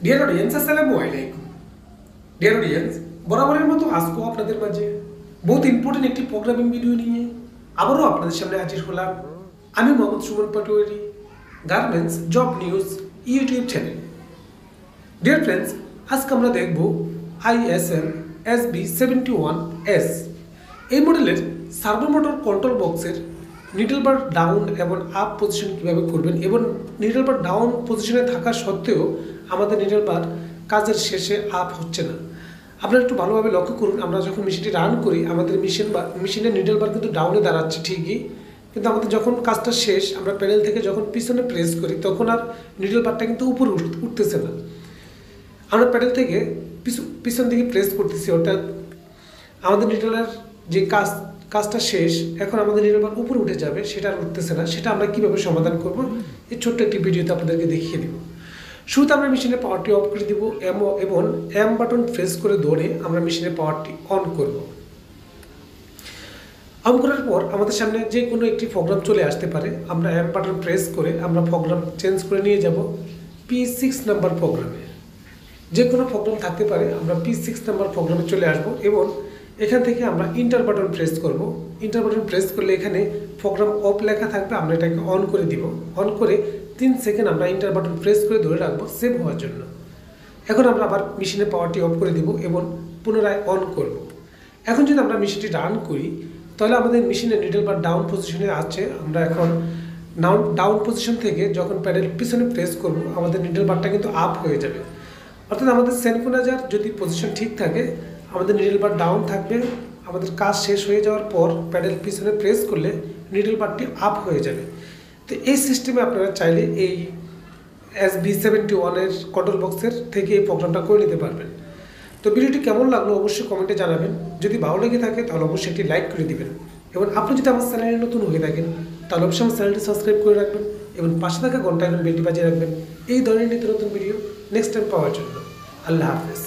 Dear audience, আসসালামু আলাইকুম। Dear audience, বরাবরের মতো আজকেও আপনাদের মাঝে বহুত ইম্পর্টেন্ট একটি প্রোগ্রামিং ভিডিও নিয়ে আবারও আপনাদের সামনে হাজির হলাম। আমি Mohammad Suman Patwari, garments job news YouTube channel. Dear friends, আজকে আমরা দেখব ISM SB71S এই মডেলের সার্ভো মোটর কন্ট্রোল বক্সের নিডল বার ডাউন এবং আপ পজিশন কীভাবে করবেন, এবং নিডল বার ডাউন পজিশনে থাকা সত্ত্বেও আমাদের নিডল বার কাজের শেষে আপ হচ্ছে না। আপনারা একটু ভালোভাবে লক্ষ্য করুন, আমরা যখন মেশিনটি রান করি আমাদের মেশিনের নিডল বার কিন্তু ডাউনে দাঁড়াচ্ছে ঠিকই, কিন্তু আমাদের যখন কাজটা শেষ আমরা প্যানেল থেকে যখন পিছনে প্রেস করি তখন আর নিডল বারটা কিন্তু উপরে উঠতেছে না। আমরা প্যানেল থেকে পিছন দিকে প্রেস করতেছি, অর্থাৎ আমাদের নিডলের যে কাজটা শেষ, এখন আমাদের নিডল বার উপরে উঠে যাবে, সেটা আর উঠতেছে না। সেটা আমরা কীভাবে সমাধান করব এই ছোট্ট একটি ভিডিওতে আপনাদেরকে দেখিয়ে দেব। শুরুতে আমরা মেশিনের পাওয়ারটি অফ করে দিব এবং এম বাটন প্রেস করে ধরে আমরা মেশিনের পাওয়ারটি অন করব। অন করার পর আমাদের সামনে যে কোনো একটি প্রোগ্রাম চলে আসতে পারে। আমরা এম বাটন প্রেস করে আমরা প্রোগ্রাম চেঞ্জ করে নিয়ে যাব P6 নাম্বার প্রোগ্রামে। যে কোনো প্রোগ্রাম থাকতে পারে, আমরা P6 নাম্বার প্রোগ্রামে চলে আসব এবং এখান থেকে আমরা ইন্টার বাটন প্রেস করব। ইন্টার বাটন প্রেস করলে এখানে প্রোগ্রাম অফ লেখা থাকবে, আমরা এটাকে অন করে দিব। অন করে 3 সেকেন্ড আমরা ইন্টার বাটন প্রেস করে ধরে রাখবো সেভ হওয়ার জন্য। এখন আমরা আবার মেশিনের পাওয়ারটি অফ করে দিব এবং পুনরায় অন করব। এখন যদি আমরা মেশিনটি রান করি তাহলে আমাদের মেশিনের নিডল বার ডাউন পজিশনে আছে। আমরা এখন ডাউন পজিশন থেকে যখন প্যাডেল পিছনে প্রেস করব আমাদের নিডল বারটা কিন্তু আপ হয়ে যাবে। অর্থাৎ আমাদের সিনক্রোনাইজার যদি পজিশন ঠিক থাকে আমাদের নিডল বার ডাউন থাকবে, আমাদের কাজ শেষ হয়ে যাওয়ার পর প্যাডেল পিছনে প্রেস করলে নিডল বারটি আপ হয়ে যাবে। তো এই সিস্টেমে আপনারা চাইলে এই SB71 এর কন্ট্রোল বক্সের থেকে এই প্রোগ্রামটা করে নিতে পারবেন। তো ভিডিওটি কেমন লাগলো অবশ্যই কমেন্টে জানাবেন। যদি ভালো লেগে থাকে তাহলে অবশ্যই একটি লাইক করে দিবেন, এবং আপনি যদি আমার চ্যানেলে নতুন হয়ে থাকেন তাহলে অবশ্যই আমার চ্যানেলটি সাবস্ক্রাইব করে রাখবেন এবং পাশে থাকা ঘন্টা এবং বেলটি বাজিয়ে রাখবেন এই ধরনের নিত্য নতুন ভিডিও নেক্সট টাইম পাওয়ার জন্য। আল্লাহ হাফেজ।